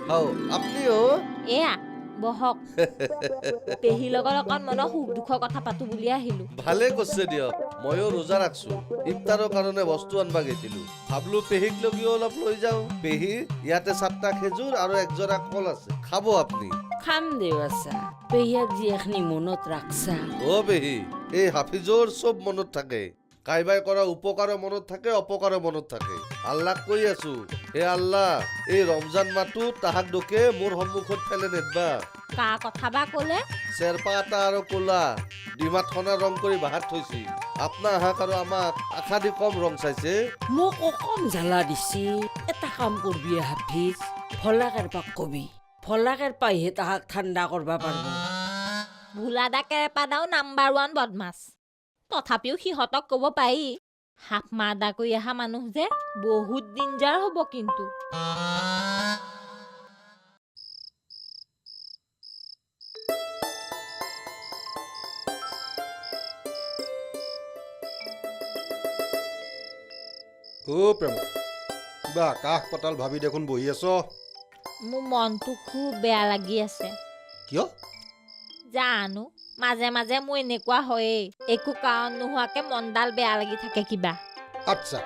হাও আপনিও এয়া বহক পেহীৰ লগত অকণ মনৰ সুখ দুখৰ কথা পাতো বুলি আহিলো ভালে করছে দিয়ক ময়ো রোজা রাখছো ইফতারের কারণে বস্তু আনবা গেছিলো ভাবলো পেহিক লগিও অলপ লৈ যাও পেহি ইয়াতে 7টা খেজুর আর একজোড়া কল আছে খাবো আপনি খাম দেৱাচা পেহীয়াক যি এখনি মনত ৰাখছা ও পেহি এই হাফিজর সব মনত থাকে কাইবাই করা উপকারও মনত থাকে অপকারও মনত থাকে আল্লাহ কই আছো হে আল্লাহ এই রমজান মাহটো তাহাক ডকে মোর সন্মুখত ফেলে নেদবা কাৰ কথা বা ক'লে চেৰপা আটা আৰু কোলা ডিমাত খনা ৰং কৰি বাহাত থৈছি আপনা হাক আৰু আমাক আশা দি কম ৰং চাইছে মোক অকম জ্বালা দিছি এটা কাম কৰবি হাফিজ ফলাকেৰ পাক কবি ফলাকেৰ পাইহে তাহাক ঠাণ্ডা কৰবা পাৰব ভোলাদা কেৰেপাদাও নাম্বাৰ 1 বদমাছ তথাপিও সিহঁতক ক'ব পাৰি হাফ মাদা কৰি অহা মানুহ যে বহুত ডেঞ্জাৰ হ'ব কিন্তু ও প্ৰেম কিবা আকাশ পাতাল ভাবি দেখোন বহি আছ মোৰ মনটো খুব বেয়া লাগি আছে কিয় জানো মাজে মাজে মোৰ এনেকুৱা হয়েই একো কাৰণ নোহোৱাকে মনডাল বেয়া লাগি থাকে কিবা আচ্ছা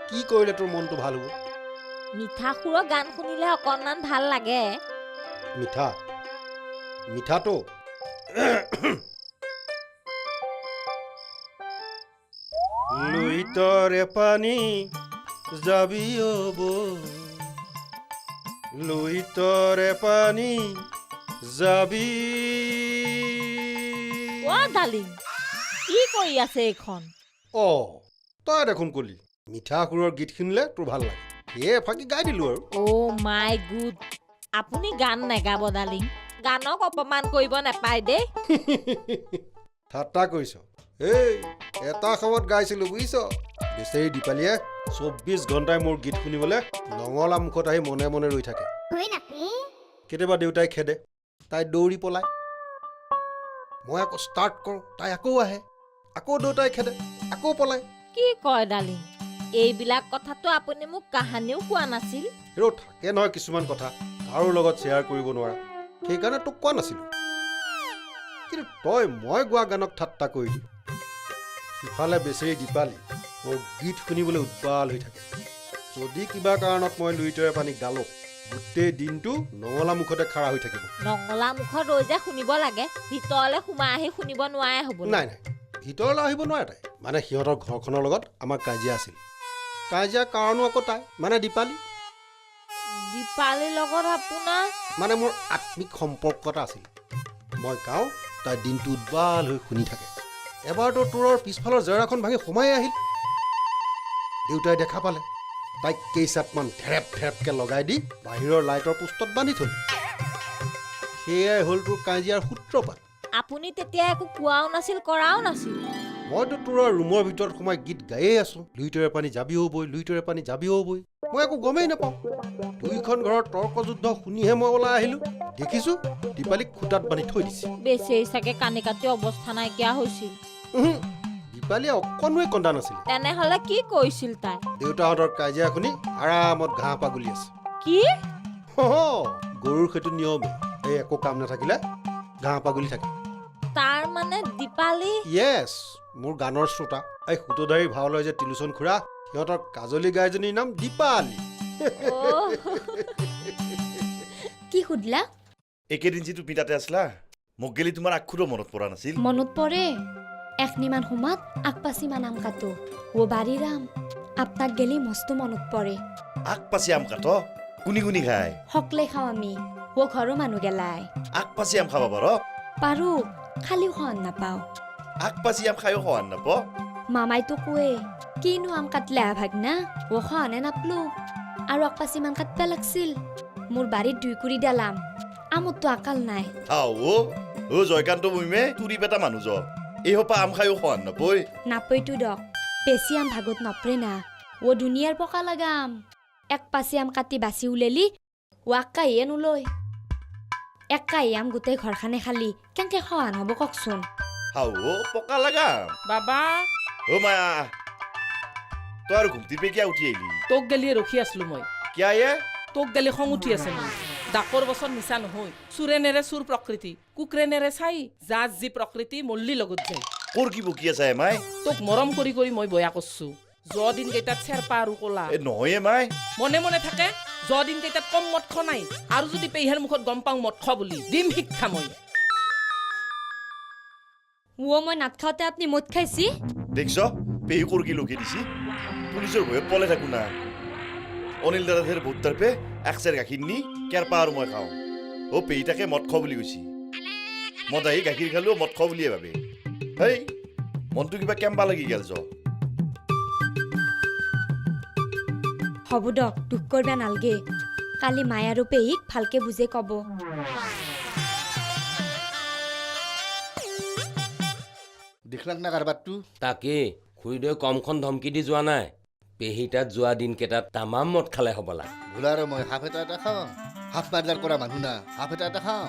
কি কৰিলে তোৰ মনটো ভাল হ'ব মিঠা সুৰৰ গান শুনিলে অকণমান ভাল লাগে মিঠা মিঠাটো লুইতৰে পানী যাবি অব লুইতৰে পানী যাবি অ ডালিং কি কৰি আছে এইখন অ তই দেখোন কলি মিঠা সুৰৰ গীত শুনিলে তোৰ ভাল লাগে সেয়ে ফাঁকি গাই দিলো আৰু অ' মাই গুড আপুনি গান নেগাব ডালিং গানক অপমান কৰিব নাপায় দেই ঠাট্টা কৰিছ এই এটা সময়ত গাইছিলো বুজিছ বেচেৰি দীপালীয়ে 24 ঘণ্টাই মোৰ গীত শুনিবলৈ নঙলা মুখত আহি মনে মনে ৰৈ থাকে কেতিয়াবা দেউতাই খেদে তাই দৌৰি পলায় মই আকৌ ষ্টাৰ্ট কৰোঁ তাই আকৌ আহে আকৌ দেউতাই খেদে আকৌ পলায় কি কয় ডালিং এইবিলাক কথাটো আপুনি মোক কাহানিও কোৱা নাছিল হেৰ থাকে নহয় কিছুমান কথা কাৰো লগত শ্বেয়াৰ কৰিব নোৱাৰা সেইকাৰণে তোক কোৱা নাছিলো কিন্তু তই মই গোৱা গানক ঠাট্টা কৰিলি সিফালে বেচেৰি দীপালী মোৰ গীত শুনিবলৈ উৎপাল হৈ থাকে যদি কিবা কাৰণত মই লুইতৰে পানী গালো গোটেই দিনটো নঙলা মুখতে খাৰা হৈ থাকিব নঙলা মুখত ৰৈ যে শুনিব লাগে ভিতৰলৈ সোমাই আহি শুনিব নোৱাৰে হ'ব নাই নাই ভিতৰলৈ আহিব নোৱাৰে তাই মানে সিহঁতৰ ঘৰখনৰ লগত আমাৰ কাজিয়া আছিল কাজিয়া কাৰণো আকৌ তাই মানে দীপালী দীপালীৰ লগত আপোনাৰ মানে মোৰ আত্মিক সম্পৰ্ক এটা আছিল মই গাওঁ তাই দিনটো উৎবাল হৈ শুনি থাকে এবাৰতো তোৰৰ পিছফালৰ জেওৰাখন ভাঙি সোমাই আহিল দেউতাই দেখা পালে তাইক কেইচাটমান থেৰেপ থেৰেপকৈ লগাই দি বাহিৰৰ লাইটৰ পোষ্টত বান্ধি থ'ল সেয়াই হ'ল তোৰ কাজিয়াৰ সূত্ৰপাত আপুনি তেতিয়া একো কোৱাও নাছিল কৰাও নাছিল মইতো তোৰৰ ৰুমৰ ভিতৰত সোমাই গীত গায়েই আছো লুইতৰে পানী যাবিও বৈ লুইতৰে পানী যাবিও বৈ মই একো গমেই নাপাওঁ দুইখন ঘৰৰ তৰ্ক যুদ্ধ শুনিহে মই ওলাই আহিলো দেখিছো দীপালীক খুটাত বান্ধি থৈ দিছে বেচেৰি চাগে কানি কাটি অৱস্থা নাইকিয়া হৈছিল দীপালীয়ে অকণোৱে কন্দা নাছিলে তেনেহলে কি কৈছিল তাই দেউতাহঁতৰ কাজিয়া শুনি আৰামত ঘাঁহ পাগুলি আছে কি গৰুৰ সেইটো নিয়মে এই একো কাম নাথাকিলে ঘাঁহ পাগুলি থাকে তাৰ মানে দীপালী য়েছ মোৰ গানৰ শ্ৰোতা এই সুতোধাৰী ভাও লয় যে তিলোচন খুৰা সিহঁতৰ কাজলী গাইজনীৰ নাম দীপালী কি সুধিলা একেদিন যিটো পিতাতে আছিলা মোক গেলি তোমাৰ আখুৰো মনত পৰা নাছিল মনত পৰে এখনিমান সোমাত আগপাচিমান আম কাটো ও বাৰীৰাম আপোনাক গেলি মস্ত মনত পৰে আগ পাচি আম কাট কুনি কুনি খায় সকলে খাওঁ আমি ও ঘৰৰ মানুহ গেলাই আগ পাচি আম খাব পাৰ পাৰো খালিও খোৱান নাপাওঁ আগ পাচি আম খায়ো খোৱান নাপ মামাইতো কোৱে কিনো আম কাটলে ভাগনা ও খোৱানে নাপলো আৰু আগপাচিমান কাটবা লাগছিল মোৰ বাৰীত 2 কুৰি ডালাম আমততো আকাল নাই ও জয়কান্ত মহিমে তুৰি পেটা মানুহ য এই সোপা আম খায়ো খোৱান নাপই নাপৈতো দক বেছি আম ভাগত নপৰে না ও দুনিয়াৰ পকা লাগা আম এক পাচি আম কাটি বাচি উলেলি ও আক্কাহিয়ে নোলৈ একাই আম গোটেই ঘৰখানে খালি কেনেকে খোৱান হ'ব কওকচোন পকা লাগা বাবা ও মায়া তই আৰু ঘুমটিৰ পে কিয় উঠি আহিলি তোক গেলিয়ে ৰখি আছিলো মই কিয় তোক গেলি খং উঠি আছে মোৰ ডাকৰ বছৰ নিচা নহয় চুৰে নেৰে চুৰ প্ৰকৃতি কুকৰে নেৰে চাই যাৰ যি প্ৰকৃতি মল্লি লগত যায় কোৰ কি বকি আছা এমাই তোক মৰম কৰি কৰি মই বয়া কৰছো যোৱা দিন কেইটাত চেৰপা আৰু ক'লা এ নহয় এমাই মনে মনে থাকে যোৱা দিন কেইটাত কম মদ খ নাই আৰু যদি পেহীৰ মুখত গম পাওঁ মদ খ বুলি দিম শিক্ষা মই মই নাট খাওঁতে আপুনি মদ খাইছি দেখছ পেহী কোৰ কি লুকি দিছি পুলিচৰ ভয়ত পলে থাকো না অনিল দাদাধেৰ বহুত তাৰপে একচেৰ গাখীৰ নি কেৰপা আৰু মই খাওঁ অ পেহী তাকে মদ খ বুলি কৈছি মদ আহি গাখীৰ খালেও মদ খ বুলিয়ে ভাবে হেই মনটো কিবা কেম্বা লাগি গেল য হ'ব দক দুখ কৰিবা নালগে কালি মাই আৰু পেহীক ভালকে বুজে ক'ব দেখলাক না কাৰবাৰটো তাকেই খুৰীদেউ কমখন ধমকি দি যোৱা নাই পেহী তাত যোৱা দিনকেইটাত তামাম মদ খালে হ'বলা ভোলা আৰু মই হাফ এটা খাওঁ হাফ মাৰ্জাৰ কৰা মানুহ না হাফ এটা খাওঁ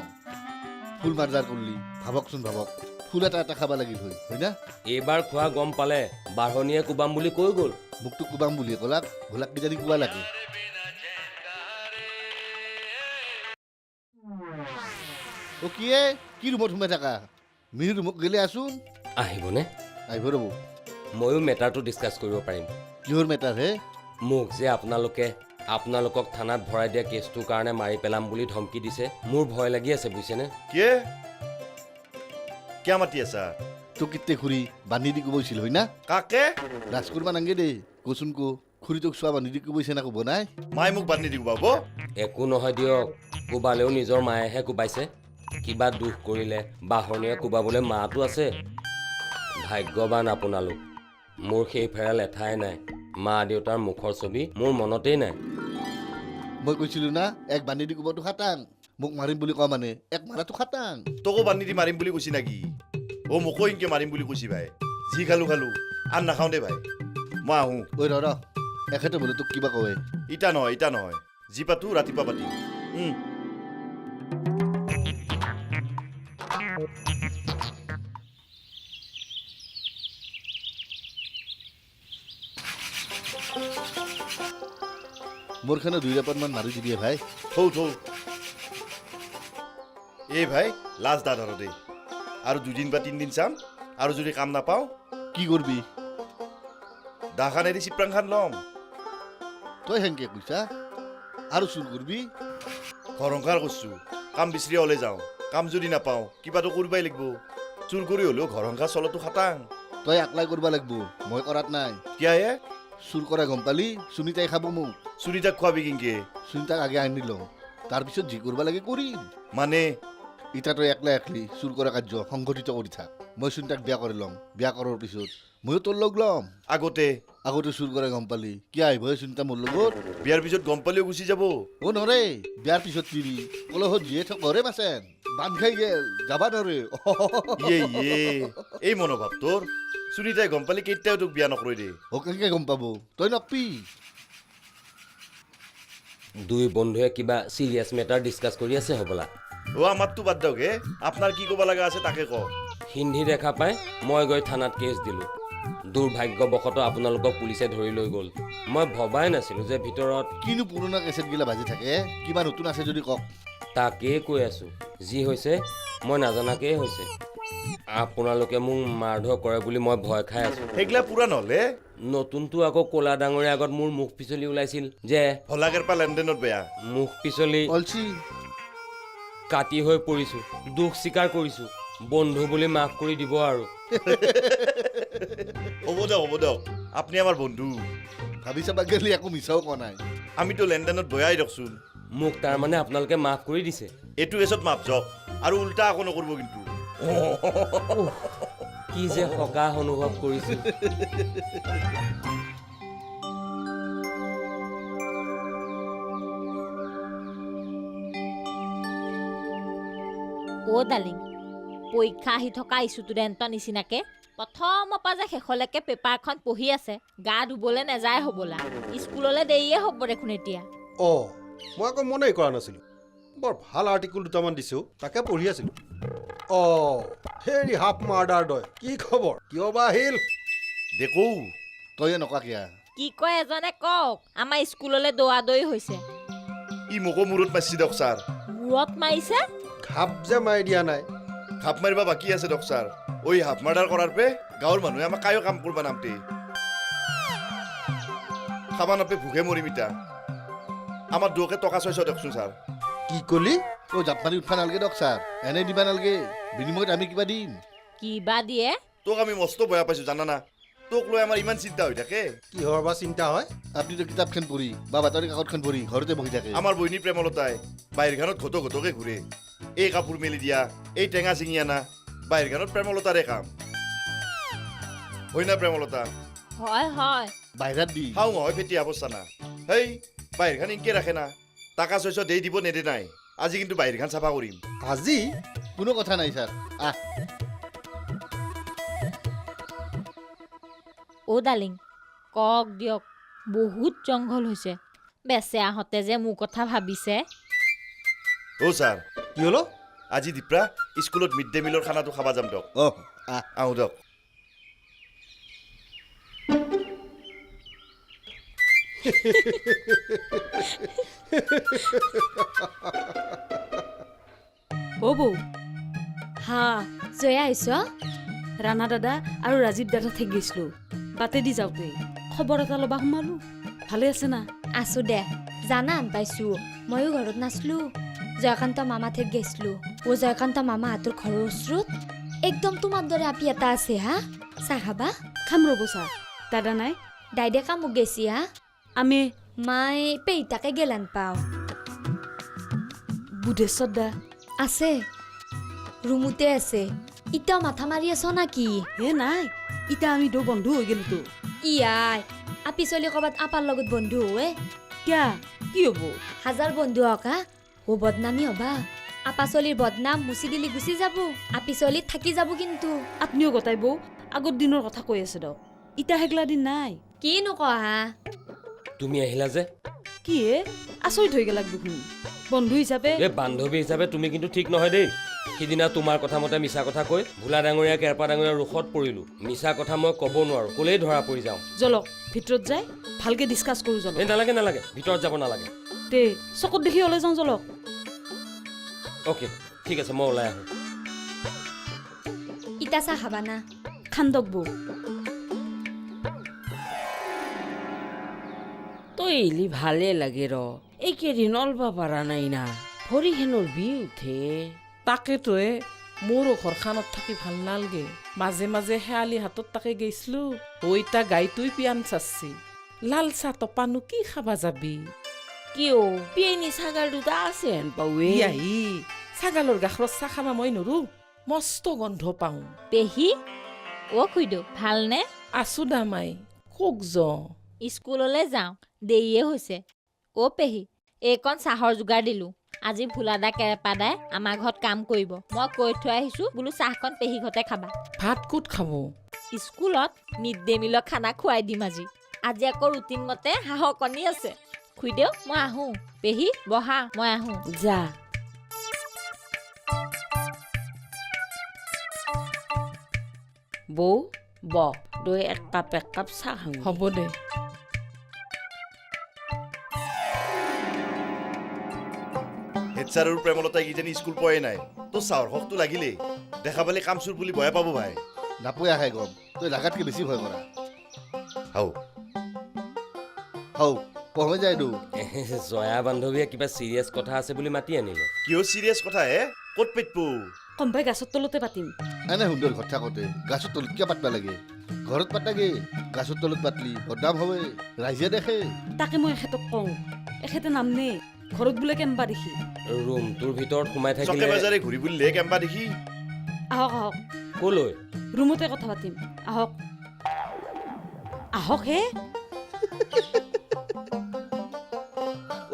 ফুল মাৰ্জাৰ কৰিলি ভাবকচোন ভাবক ফুল এটা খাব লাগিল হয় না এইবাৰ খোৱা গম পালে বাঢ়নীয়ে কোবাম বুলি কৈ গ'ল মোকতো কোবাম বুলিয়ে ক'লাক ভোলাক কিজানি কোবা লাগে অ কিয়ে কি ৰুমত সোমাই থাকা মিহি ৰুমত গেলে আছোন আহিবনে আহিব ৰ'ব ময়ো মেটাৰটো ডিছকাছ কৰিব পাৰিম কিহৰ মেটাৰ হে মোক যে আপোনালোকক থানাত ভৰাই দিয়া কেছটোৰ কাৰণে মাৰি পেলাম বুলি ধমকি দিছে মোৰ ভয় লাগি আছে বুজিছেনে কিয়ে কিয় মাতি আছা তোক কিতে খুৰী বান্ধি দি কোবাইছিল হয় না কাকে ৰাজ কৰবা নাংগে দেই কচোন কো খুৰী তোক চোৱা বান্ধি দি কোবাইছে না ক'ব নাই মায়ে মোক বান্ধি দিব বাব একো নহয় দিয়ক কোবালেও নিজৰ মায়েহে কোবাইছে কিবা দুখ কৰিলে বাঢ়নীয়ে কোবাবলৈ মাতো আছে ভাগ্যৱান আপোনালোক মোৰ সেই ফেৰা লেঠাই নাই মা দেউতাৰ মুখৰ ছবি মোৰ মনতেই নাই মই কৈছিলোঁ না এক বান্ধি দি কোবাটো খাটাং মোক মাৰিম বুলি কোৱা মানে এক মাৰাটো খাটাং তোকো বান্ধি দি মাৰিম বুলি কৈছি নেকি অ মোকো ইনকে মাৰিম বুলি কৈছি ভাই যি খালো আন নাখাওঁ দে ভাই মই আহোঁ ঐ ৰ এখেতে বোলে তোক কিবা কয় ইটা নহয় যি পাতো ৰাতিপুৱা পাতিম মোৰ খানে 2 ৰেপতমান মাৰি দিবি ভাই থৌ এই ভাই লাষ্ট দাঁত আৰু দেই আৰু 2 দিন বা 3 দিন চাম আৰু যদি কাম নাপাওঁ কি কৰবি দাখানেদি চিপ্ৰাংখান ল'ম তই হেংকে কৈছা আৰু চুৰ কৰবি ঘৰংকাৰ কৰছোঁ কাম বিচাৰি ওলাই যাওঁ কাম যদি নাপাওঁ কিবাটো কৰিবই লাগিব চুৰ কৰি হ'লেও ঘৰংকাৰ চলাটো খাটাং তই একলাই কৰবা লাগব মই কৰাত নাই কিয়াহে চুৰ কৰা গম পালি সুনিতাই খাব মোক চুৰিটাক খোৱাবি কিনকে সুনিতাক আগে আনি লওঁ তাৰপিছত যি কৰবা লাগে কৰিম মানে ইটা তই একলি চুৰ কৰা কাৰ্য সংঘটিত কৰি থাক মই সুনিতাক বিয়া কৰি ল'ম বিয়া কৰাৰ পিছত ময়ো তোৰ লগ ল'ম আগতে চুৰ কৰা গম পালি কিয় আহিব সুনিতা মোৰ লগত বিয়াৰ পিছত গম পালেও গুচি যাব অ নৰে বিয়াৰ পিছত তিৰি কলহত যিয়ে থক ঘৰে বাচেন বান্ধ খাই গেল যাবা নৰে ইয়ে এই মনোভাৱ তোৰ চুনিতাই গম পালি কেতিয়াও তোক বিয়া নকৰে দে অ কেনেকে গম পাব তই নকবি দুই বন্ধুৱে কিবা চিৰিয়াছ মেটাৰ ডিছকাছ কৰি আছে হ'বলা অ আমাৰতো বাদ দিয়ক হে আপোনাৰ কি ক'ব লগা আছে তাকে কওক হিন্দী দেখা পাই মই গৈ থানাত কেছ দিলোঁ দুৰ্ভাগ্যবশতঃ আপোনালোকক পুলিচে ধৰি লৈ গ'ল মই ভবাই নাছিলোঁ যে ভিতৰত কিনো পুৰণা কেছেট গিলা বাজি থাকে কিবা নতুন আছে যদি কওক তাকেই কৈ আছোঁ যি হৈছে মই নাজানাকেই হৈছে আপোনালোকে মোক মাৰধৰ কৰে বুলি মই ভয় খাই আছোঁ সেইগিলা পুৰা নহ'লে নতুনটো আকৌ ক'লা ডাঙৰীয়া আগত মোৰ মুখ পিছলি ওলাইছিল যে ভলাকেৰপা লেনদেনত বেয়া মুখ পিছলি অলছি কাটি হৈ পৰিছোঁ দুখ স্বীকাৰ কৰিছোঁ বন্ধু বুলি মাফ কৰি দিব আৰু হ'ব দিয়ক আপুনি আমাৰ বন্ধু ভাবি চাবা গেলি একো মিছাও কোৱা নাই আমিতো লেনদেনত বয়াই দিয়কচোন মোক তাৰমানে আপোনালোকে মাফ কৰি দিছে এইটো এছত মাপ যাওক আৰু উল্টা আকৌ নকৰিব কিন্তু কি যে সকাহ অনুভৱ কৰিছোঁ অ' ডালিং পৰীক্ষা আহি থকা ষ্টুডেণ্টৰ নিচিনাকে প্ৰথমৰ পৰা যে শেষলৈকে পেপাৰখন পঢ়ি আছে গা ধুবলৈ নেযায় হ'বলা স্কুললৈ দেৰিয়ে হ'ব দেখোন এতিয়া অ মই আকৌ মনেই কৰা নাছিলোঁ বৰ ভাল আৰ্টিকুল দুটামান দিছোঁ তাকে পঢ়ি আছিলোঁ অ হেৰি হাফ মাৰ্ডাৰ দয় কি খবৰ কিয় বা আহিল দেখো তই নকৱা কিয়া কি কয় এজনে কওক আমাৰ স্কুললৈ দৌৰা দৌৰি হৈছে ই মোকো মূৰত মাৰিছে দিয়ক ছাৰ মূৰত মাৰিছে ঘাপ যে মাৰি দিয়া নাই হাপ মাৰিব বাকী আছে দিয়ক ছাৰ ঐ হাফ মাৰ্ডাৰ কৰাৰ পে গাঁৱৰ মানুহে আমাক কায়ো কাম কৰিব নামতে খাবা নাপে ভোকে মৰিম ইতা আমাৰ দুয়োকে টকা 600 দিয়কচোন ছাৰ কি কলি জাপ মাৰি উঠবা নালাগে দিয়ক ছাৰ এনেই দিবা নালাগে বিনিময়ত আমি কিবা দিম কিবা দিয়ে তোক আমি মস্ত বেয়া পাইছো জানানা তোক লৈ আমাৰ ইমান চিন্তা হৈ থাকে কিহৰ বা চিন্তা হয় আপুনিতো কিতাপখন পঢ়ি বা বাতৰি কাকতখন পঢ়ি ঘৰতে বহি থাকে আমাৰ বৈনী প্ৰেমলতাই বাহিৰখানত ঘটকে ঘূৰে এই কাপোৰ মেলি দিয়া এই টেঙা চিঙি আনা বাহিৰখানত প্ৰেমলতাৰে কাম হয় না প্ৰেমলতা হয় হয় বাহিৰত দি খাওঁ হয় ফেটি অৱস্থা না হেই বাহিৰখান ইনকে ৰাখে না টাকা 600 দেই দিব নেদে নাই আজি কিন্তু বাহিৰখান চাফা কৰিম আজি কোনো কথা নাই ছাৰ আহ অ' ডালিং কওক দিয়ক বহুত জংঘল হৈছে বেচেৰাহঁতে যে মোৰ কথা ভাবিছে অ' ছাৰ কি হলো আজি দীপ্ৰা স্কুলত মিড ডে মিলৰ খানাটো খাবা যাম দিয়ক আহ আহোঁ দিয়ক অ' বৌ হা জয়া আহিছ ৰাণা দাদা আৰু ৰাজীৱ দাদা থাকি গৈছিলো বাটেদি যাওঁতে খবৰ এটা ল'বা সোমালো ভালে আছে না আছো দে জানা আন পাইছো ময়ো ঘৰত নাছিলো জয়কান্ত মামা ঠেত গৈছিলো অ' জয়কান্ত মামা হাতৰ ঘৰৰ ওচৰত একদম তোমাৰ দৰে আপি এটা আছে হা চাহ খাবা খাম ৰ'ব চা দাদা নাই দাইদে কামক গেছি হা আমি মাই পেইতাকে গেলান পাও বুধেশ্বৰ দা আছে ৰুমতে আছে ইটাও মাথা মাৰি আছ নাকি হে নাই এতিয়া আমি দৌ বন্ধু হৈ গেলোতো ইয়াই আপি চলি ক'ৰবাত আপাৰ লগত বন্ধু হয় কিয়া কি হ'ব হাজাৰ বন্ধু হওক হা ও বদনামী হবা আপা চলিৰ বদনাম মুচি দিলি গুচি যাব আপি চলিত থাকি যাব কিন্তু আপনিও গতাই বৌ আগৰ দিনৰ কথা কৈ আছে দক ইটা হেগলা দিন নাই কিনো কয় হা তুমি আহিলা যে কি হে আচৰিত হৈ গেলাক দেখোন বন্ধু হিচাপে এই বান্ধৱী হিচাপে তুমি কিন্তু ঠিক নহয় দেই সিদিনা তোমাৰ কথা মতে মিছা কথা কৈ ভোলা ডাঙৰীয়া কেৰপা ডাঙৰীয়া ৰোষত পৰিলো মিছা কথা মই ক'ব নোৱাৰো ক'লেই ধৰা পৰি যাওঁ জলক ভিতৰত যাই ভালকে ডিছকাছ কৰো জলক এই নালাগে নালাগে ভিতৰত যাব নালাগে তে চকুত দেখি ওলাই যাওঁ জলক অ'কে ঠিক আছে মই ওলাই আহোঁ ইটা চাহ খাবা না খান্দক বৌ তই এলি ভালে লাগে ৰ এইকেইদিন অলবা পাৰা নাই না ভৰিখেনৰ বিষ উঠে তাকেতোৱে মোৰো ঘৰখানত থাকি ভাল নালগে মাজে মাজে শেৱালি হাতত তাকে গৈছিলো ঐতা গাইটোই পিয়ান চাচ্ছি লাল চাহ তপানো কি খাবা যাবি কিয় পিয়নি ছাগাল দুটা আছে হেন পাৱে ইয়াহি ছাগালৰ গাখৰত চাহ খাবা মই নৰো মস্ত গন্ধ পাওঁ পেহী অ' খুইদেউ ভালনে আছো দামাই কোক য স্কুললৈ যাওঁ দেৰিয়ে হৈছে অ' পেহী এইকণ চাহৰ যোগাৰ দিলো আজি ভোলাদা কেৰেপাদাই আমাৰ ঘৰত কাম কৰিব মই কৈ থৈ আহিছো বোলো চাহকণ পেহী ঘৰতে খাবা ভাত ক'ত খাব স্কুলত মিড ডে মিলৰ খানা খুৱাই দিম আজি আকৌ ৰুটিন মতে হাঁহৰ কণী আছে খুইদেউ মই আহোঁ পেহী বহা মই আহোঁ যা বৌ ব দৈ এক কাপ চাহ খাওঁ হ'ব দে হেড ছাৰ আৰু প্ৰেমলতাই কিজানি স্কুল পোৱাই নাই তোৰ চাহৰ হকটো লাগিলেই দেখা পালে কাম চুৰ বুলি ভয়ে পাব ভাই নাপৈ আহে গম তই লাগাতকে বেছি ভয় কৰা হাও হৌ পঢ়ৈ যায় দৌ জয়া বান্ধৱীয়ে কিবা চিৰিয়াছ কথা আছে বুলি মাতি আনিলে কিয় চিৰিয়াছ কথা হে ক'ত পেটপো কম্পাই গাছৰ তলতে পাতিম এনে সুন্দৰ ঘৰ থাকোঁতে গাছৰ তলত কিয় পাতবা লাগে ঘৰত পাতাগে গাছৰ তলত পাতলি বদনাম হবে ৰাইজে দেখে তাকে মই এখেতক কওঁ এখেতে নামনে ঘৰত বোলে কেম্বা দেখি ৰুমটোৰ ভিতৰত সোমাই চকে থাকিলে বাজাৰে ঘূৰি বুলিলে কেম্বা দেখি আহক আহক ক'লৈ ৰুমতে কথা পাতিম আহক আহক হে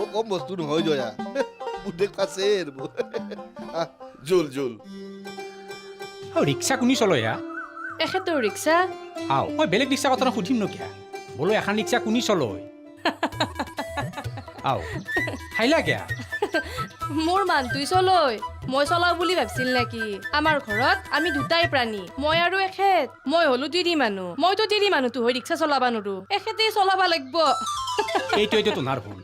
ও কম বস্তু নহয় জয়া বুদ্ধে আছে জোল জোল ৰিক্সা কোনি চলয় হা এখেতৰ ৰিক্সা আও মই বেলেগ ৰিক্সা কথা সুধিম নকিয়া বোলো এখন ৰিক্সা কোনি চলয় আও খাইলা কিয়া মোৰ মানুহটোই চলয় মই চলাও বুলি ভাবছিল নেকি আমাৰ ঘৰত আমি দুটাই প্ৰাণী মই আৰু এখেত মই হলো তিৰি মানুহ মইতো তিৰি মানুহটো হৈ ৰিক্সা চলাবা নোৱাৰো এখেতেই চলাবা লাগিব এইটো তোমাৰ ভুল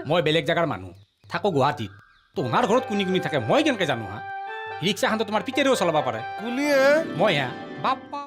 মই বেলেগ জেগাৰ মানুহ থাকো গুৱাহাটীত তোমাৰ ঘৰত কোনি কোনি থাকে মই কেনেকৈ জানো হা ৰিক্সাখনতো তোমাৰ পিতেৰেও চলাব পাৰে কুনিয়ে মই হা বাপ্পা